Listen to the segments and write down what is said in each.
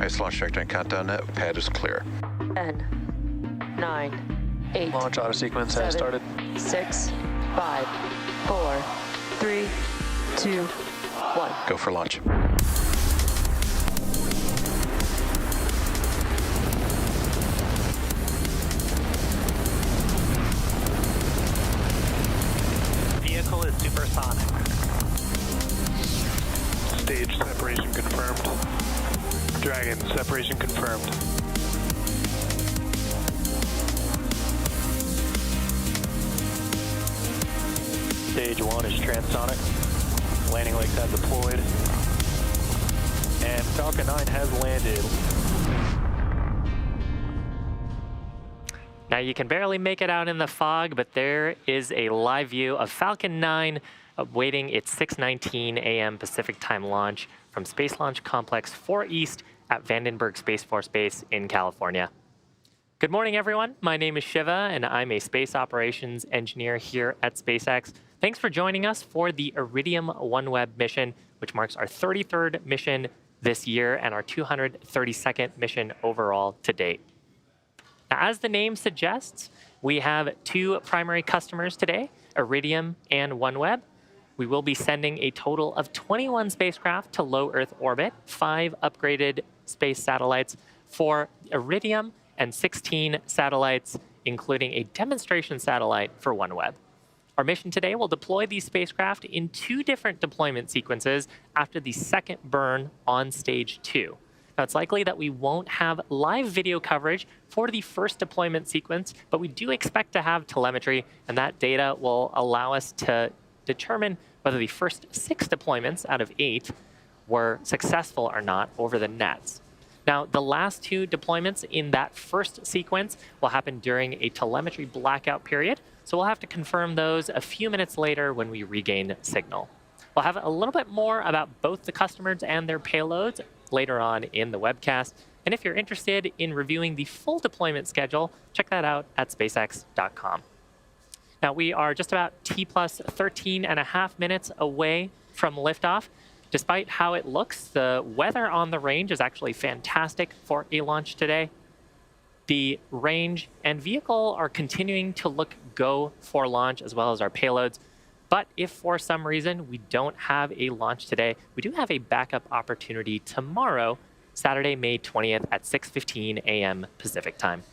Nice launch trajectory and countdown net. Pad is clear. 10, 9, 8. Launch auto sequence has started. 6, 5, 4, 3, 2, 1. Go for launch. Vehicle is supersonic. Stage separation confirmed. Dragon, separation confirmed. Stage 1 is transonic. Landing legs have deployed. And Falcon 9 has landed. Now you can barely make it out in the fog, but there is a live view of Falcon 9 awaiting its 6:19 a.m. Pacific time launch from Space Launch Complex 4 East at Vandenberg Space Force Base in California. Good morning, everyone. My name is Shiva, and I'm a space operations engineer here at SpaceX. Thanks for joining us for the Iridium OneWeb mission, which marks our 33rd mission this year and our 232nd mission overall to date. Now, as the name suggests, we have two primary customers today, Iridium and OneWeb. We will be sending a total of 21 spacecraft to low Earth orbit, 5 upgraded space satellites for Iridium, and 16 satellites, including a demonstration satellite for OneWeb. Our mission today will deploy these spacecraft in 2 different deployment sequences after the second burn on stage 2. Now, it's likely that we won't have live video coverage for the first deployment sequence, but we do expect to have telemetry, and that data will allow us to determine whether the first 6 deployments out of 8 were successful or not over the nets. Now, the last 2 deployments in that first sequence will happen during a telemetry blackout period, so we'll have to confirm those a few minutes later when we regain signal. We'll have a little bit more about both the customers and their payloads later on in the webcast. And if you're interested in reviewing the full deployment schedule, check that out at spacex.com. Now, we are just about T plus 13.5 minutes away from liftoff. Despite how it looks, the weather on the range is actually fantastic for a launch today. The range and vehicle are continuing to look go for launch, as well as our payloads. But if for some reason we don't have a launch today, we do have a backup opportunity tomorrow, Saturday, May 20th at 6:15 a.m. Pacific time.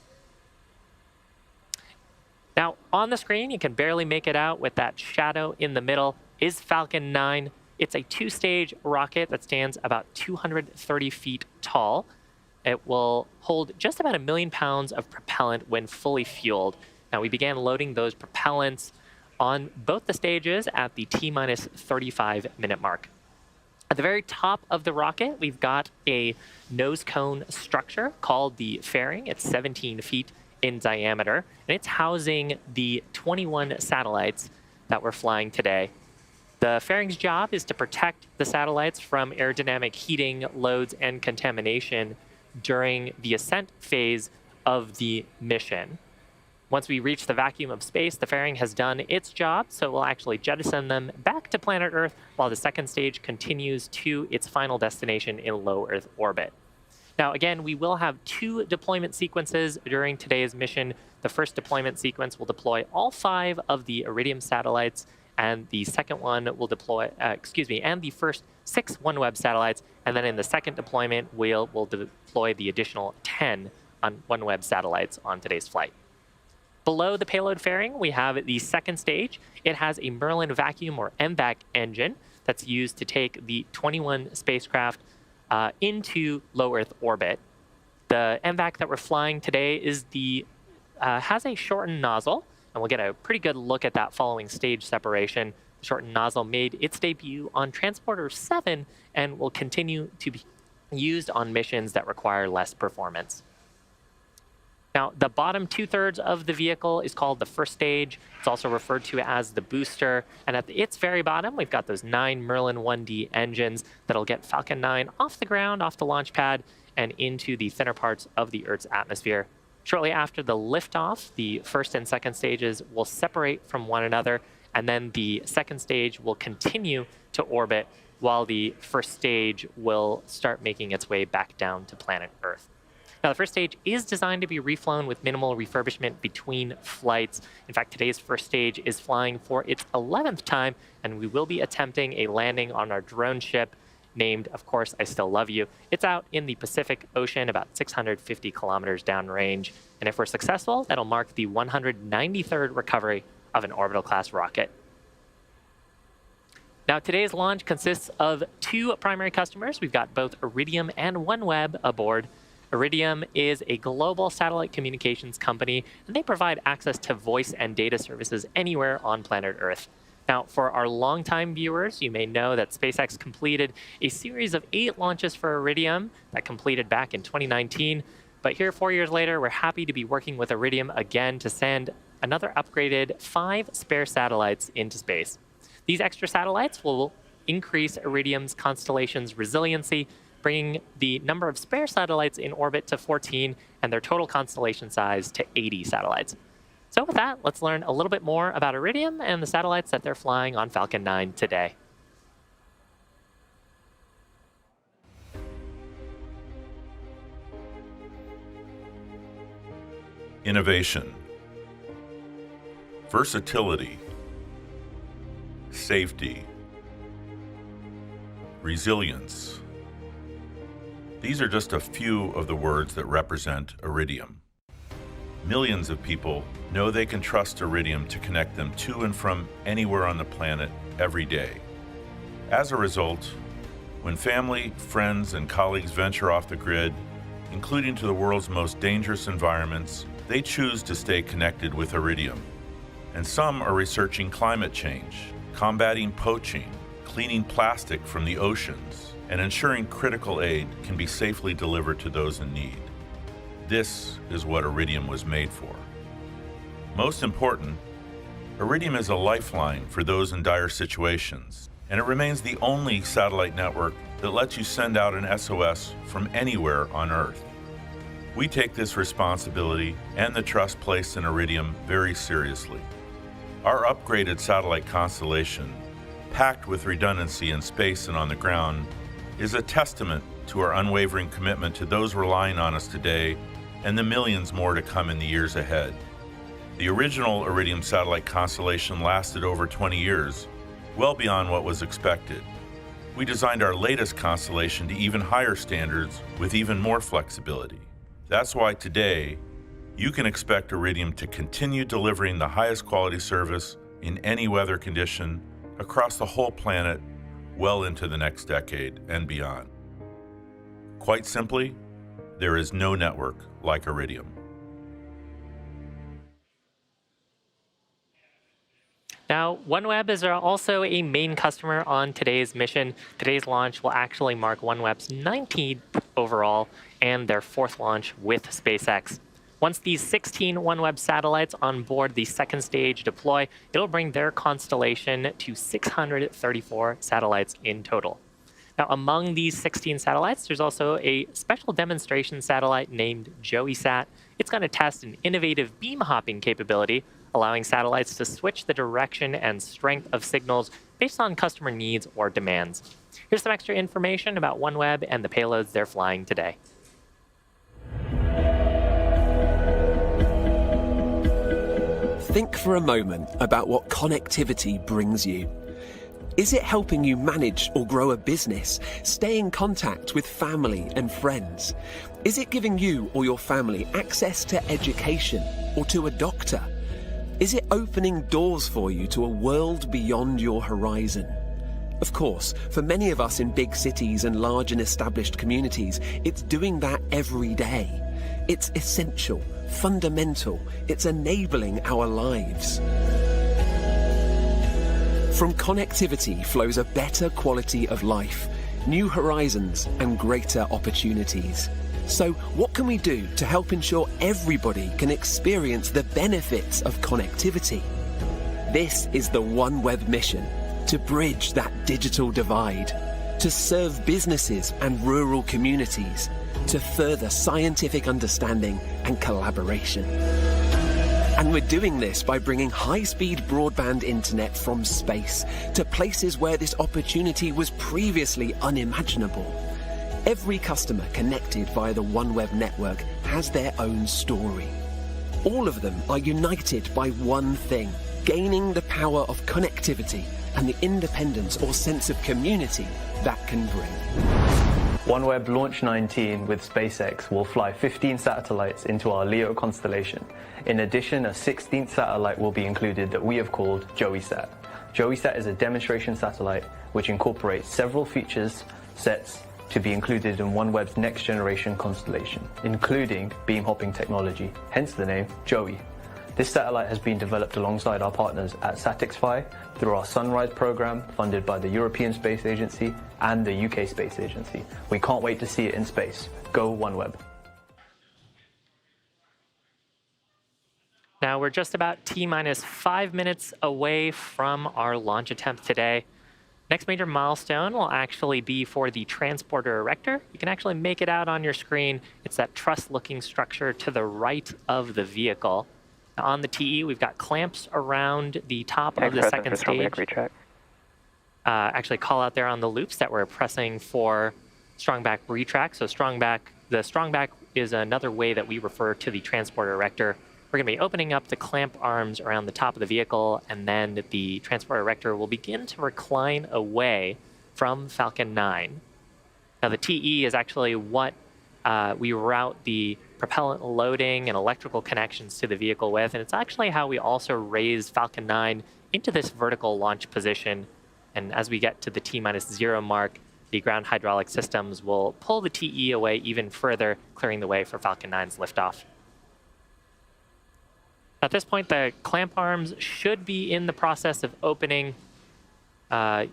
Now, on the screen, you can barely make it out with that shadow in the middle, is Falcon 9. It's a 2-stage rocket that stands about 230 feet tall. It will hold just about 1 million pounds of propellant when fully fueled. Now, we began loading those propellants on both the stages at the T-minus 35-minute mark. At the very top of the rocket, we've got a nose cone structure called the fairing. It's 17 feet in diameter, and it's housing the 21 satellites that we're flying today. The fairing's job is to protect the satellites from aerodynamic heating, loads, and contamination during the ascent phase of the mission. Once we reach the vacuum of space, the fairing has done its job, so we'll actually jettison them back to planet Earth while the second stage continues to its final destination in low Earth orbit. Now, again, we will have 2 deployment sequences during today's mission. The first deployment sequence will deploy all 5 of the Iridium satellites, and the second one will deploy, and the first 6 OneWeb satellites, and then in the second deployment, we'll deploy the additional 10 OneWeb satellites on today's flight. Below the payload fairing, we have the second stage. It has a Merlin vacuum or MVAC engine that's used to take the 21 spacecraft into low Earth orbit. The MVAC that we're flying today is has a shortened nozzle, and we'll get a pretty good look at that following stage separation. The shortened nozzle made its debut on Transporter 7 and will continue to be used on missions that require less performance. Now, the bottom 2/3 of the vehicle is called the first stage. It's also referred to as the booster. And at its very bottom, we've got those 9 Merlin 1D engines that'll get Falcon 9 off the ground, off the launch pad, and into the thinner parts of the Earth's atmosphere. Shortly after the liftoff, the first and second stages will separate from one another, and then the second stage will continue to orbit while the first stage will start making its way back down to planet Earth. Now, the first stage is designed to be reflown with minimal refurbishment between flights. In fact, today's first stage is flying for its 11th time, and we will be attempting a landing on our drone ship named, of course, I Still Love You. It's out in the Pacific Ocean, about 650 kilometers downrange. And if we're successful, that'll mark the 193rd recovery of an orbital-class rocket. Now, today's launch consists of two primary customers. We've got both Iridium and OneWeb aboard. Iridium is a global satellite communications company, and they provide access to voice and data services anywhere on planet Earth. Now, for our longtime viewers, you may know that SpaceX completed a series of 8 launches for Iridium that completed back in 2019. But here, 4 years later, we're happy to be working with Iridium again to send another upgraded 5 spare satellites into space. These extra satellites will increase Iridium's constellation's resiliency, bringing the number of spare satellites in orbit to 14 and their total constellation size to 80 satellites. So with that, let's learn a little bit more about Iridium and the satellites that they're flying on Falcon 9 today. Innovation, versatility, safety, resilience. These are just a few of the words that represent Iridium. Millions of people know they can trust Iridium to connect them to and from anywhere on the planet every day. As a result, when family, friends, and colleagues venture off the grid, including to the world's most dangerous environments, they choose to stay connected with Iridium. And some are researching climate change, combating poaching, cleaning plastic from the oceans, and ensuring critical aid can be safely delivered to those in need. This is what Iridium was made for. Most important, Iridium is a lifeline for those in dire situations, and it remains the only satellite network that lets you send out an SOS from anywhere on Earth. We take this responsibility and the trust placed in Iridium very seriously. Our upgraded satellite constellation, packed with redundancy in space and on the ground, is a testament to our unwavering commitment to those relying on us today and the millions more to come in the years ahead. The original Iridium satellite constellation lasted over 20 years, well beyond what was expected. We designed our latest constellation to even higher standards with even more flexibility. That's why today, you can expect Iridium to continue delivering the highest quality service in any weather condition across the whole planet well into the next decade and beyond. Quite simply, there is no network like Iridium. Now, OneWeb is also a main customer on today's mission. Today's launch will actually mark OneWeb's 19th overall and their 4th launch with SpaceX. Once these 16 OneWeb satellites on board the second stage deploy, it'll bring their constellation to 634 satellites in total. Now, among these 16 satellites, there's also a special demonstration satellite named JoeySat. It's going to test an innovative beam hopping capability, allowing satellites to switch the direction and strength of signals based on customer needs or demands. Here's some extra information about OneWeb and the payloads they're flying today. Think for a moment about what connectivity brings you. Is it helping you manage or grow a business, stay in contact with family and friends? Is it giving you or your family access to education or to a doctor? Is it opening doors for you to a world beyond your horizon? Of course, for many of us in big cities and large and established communities, it's doing that every day. It's essential, fundamental, it's enabling our lives. From connectivity flows a better quality of life, new horizons and greater opportunities. So what can we do to help ensure everybody can experience the benefits of connectivity? This is the OneWeb mission, to bridge that digital divide, to serve businesses and rural communities, to further scientific understanding and collaboration. And we're doing this by bringing high-speed broadband internet from space to places where this opportunity was previously unimaginable. Every customer connected via the OneWeb network has their own story. All of them are united by one thing: gaining the power of connectivity and the independence or sense of community that can bring. OneWeb Launch 19 with SpaceX will fly 15 satellites into our LEO constellation. In addition, a 16th satellite will be included that we have called JoeySat. JoeySat is a demonstration satellite which incorporates several features sets to be included in OneWeb's next generation constellation, including beam hopping technology, hence the name Joey. This satellite has been developed alongside our partners at SatixFy through our Sunrise program funded by the European Space Agency and the UK Space Agency. We can't wait to see it in space. Go OneWeb. Now we're just about T-minus 5 minutes away from our launch attempt today. Next major milestone will actually be for the transporter erector. You can actually make it out on your screen. It's that truss-looking structure to the right of the vehicle. Now on the TE, we've got clamps around the top of the second stage. Actually call out there on the loops that we're pressing for strong back retract. So the strong back is another way that we refer to the transporter erector. We're going to be opening up the clamp arms around the top of the vehicle, and then the transporter erector will begin to recline away from Falcon 9. Now the TE is actually what we route the propellant loading and electrical connections to the vehicle with, and it's actually how we also raise Falcon 9 into this vertical launch position. And as we get to the T-0 mark, the ground hydraulic systems will pull the TE away even further, clearing the way for Falcon 9's liftoff. At this point, the clamp arms should be in the process of opening. If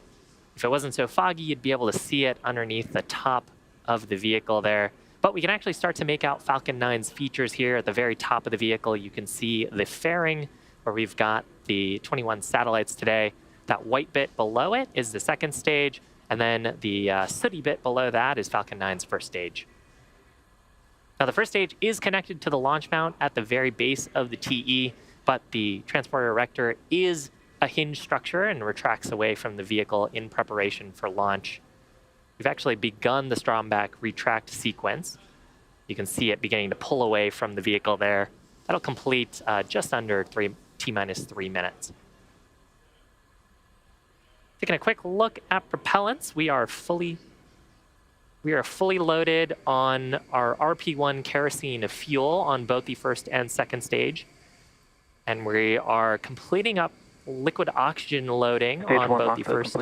it wasn't so foggy, you'd be able to see it underneath the top of the vehicle there. But we can actually start to make out Falcon 9's features here at the very top of the vehicle. You can see the fairing, where we've got the 21 satellites today. That white bit below it is the second stage, and then the sooty bit below that is Falcon 9's first stage. Now, the first stage is connected to the launch mount at the very base of the TE, but the transporter erector is a hinge structure and retracts away from the vehicle in preparation for launch. We've actually begun the strong back retract sequence. You can see it beginning to pull away from the vehicle there. That'll complete just under T-minus 3 minutes. Taking a quick look at propellants, we are fully loaded on our RP1 kerosene fuel on both the first and second stage. And we are completing up liquid oxygen loading on both the first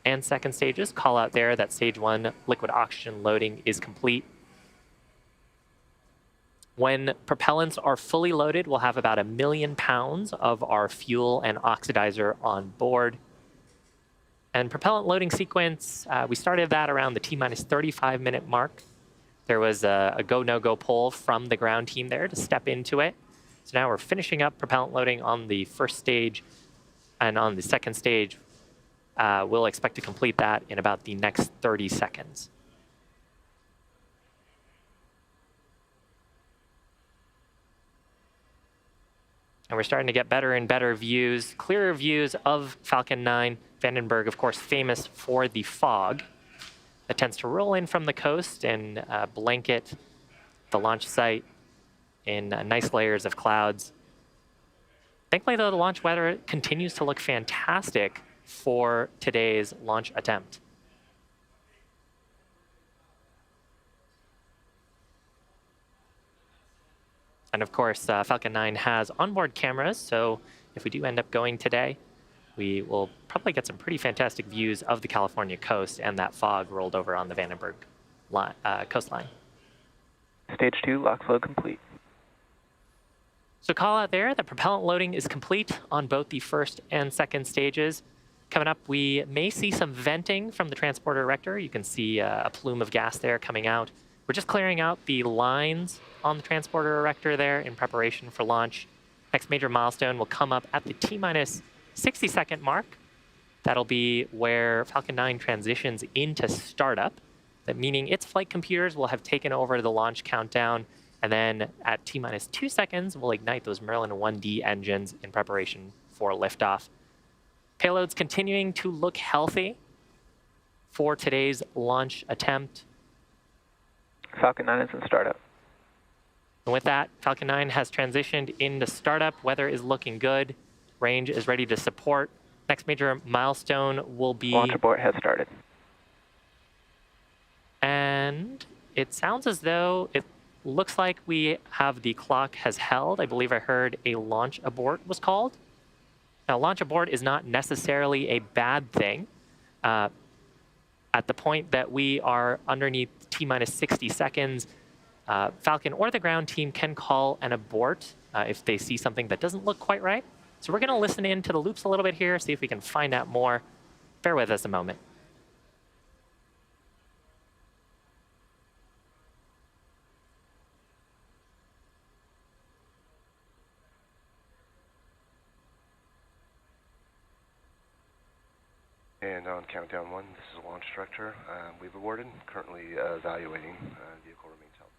and second stages. Call out there that stage 1 liquid oxygen loading is complete. When propellants are fully loaded, we'll have about 1 million pounds of our fuel and oxidizer on board. And propellant loading sequence, we started that around the T-minus 35 minute mark. There was a go, no-go poll from the ground team there to step into it. So now we're finishing up propellant loading on the first stage, and on the second stage, we'll expect to complete that in about the next 30 seconds. And we're starting to get better and better views, clearer views of Falcon 9. Vandenberg, of course, famous for the fog that tends to roll in from the coast and blanket the launch site in nice layers of clouds. Thankfully, though, the launch weather continues to look fantastic for today's launch attempt. And of course, Falcon 9 has onboard cameras, so if we do end up going today, we will probably get some pretty fantastic views of the California coast and that fog rolled over on the Vandenberg coastline. Stage 2, lock flow complete. So call out there that propellant loading is complete on both the first and second stages. Coming up, we may see some venting from the transporter erector. You can see a plume of gas there coming out. We're just clearing out the lines on the transporter erector there in preparation for launch. Next major milestone will come up at the T-minus 60-second mark. That'll be where Falcon 9 transitions into startup, that meaning its flight computers will have taken over the launch countdown, And then at T-minus 2 seconds, we'll ignite those Merlin 1D engines in preparation for liftoff. Payload's continuing to look healthy for today's launch attempt. Falcon 9 is in startup. And with that, Falcon 9 has transitioned into startup. Weather is looking good. Range is ready to support. Next major milestone will be... Launch abort has started. And it sounds as though it looks like we have the clock has held. I believe I heard a launch abort was called. Now, launch abort is not necessarily a bad thing. At the point that we are underneath T-minus 60 seconds, Falcon or the ground team can call an abort if they see something that doesn't look quite right. So we're going to listen in to the loops a little bit here, see if we can find out more. Bear with us a moment. And on countdown 1, this is launch director. We've aborted, currently evaluating. Vehicle remains healthy.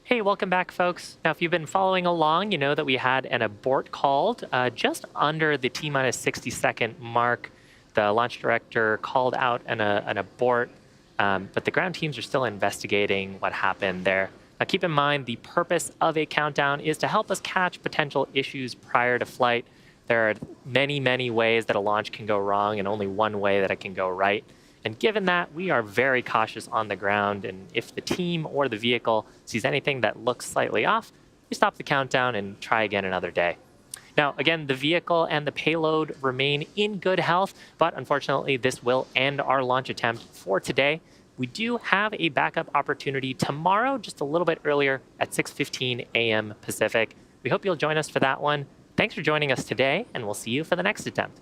Hey, welcome back, folks. Now, if you've been following along, you know that we had an abort called just under the T-minus 60-second mark. The launch director called out an abort, but the ground teams are still investigating what happened there. Now, keep in mind, the purpose of a countdown is to help us catch potential issues prior to flight. There are many, many ways that a launch can go wrong and only one way that it can go right. And given that, we are very cautious on the ground, and if the team or the vehicle sees anything that looks slightly off, we stop the countdown and try again another day. Now, again, the vehicle and the payload remain in good health, but unfortunately, this will end our launch attempt for today. We do have a backup opportunity tomorrow, just a little bit earlier at 6:15 a.m. Pacific. We hope you'll join us for that one. Thanks for joining us today, and we'll see you for the next attempt.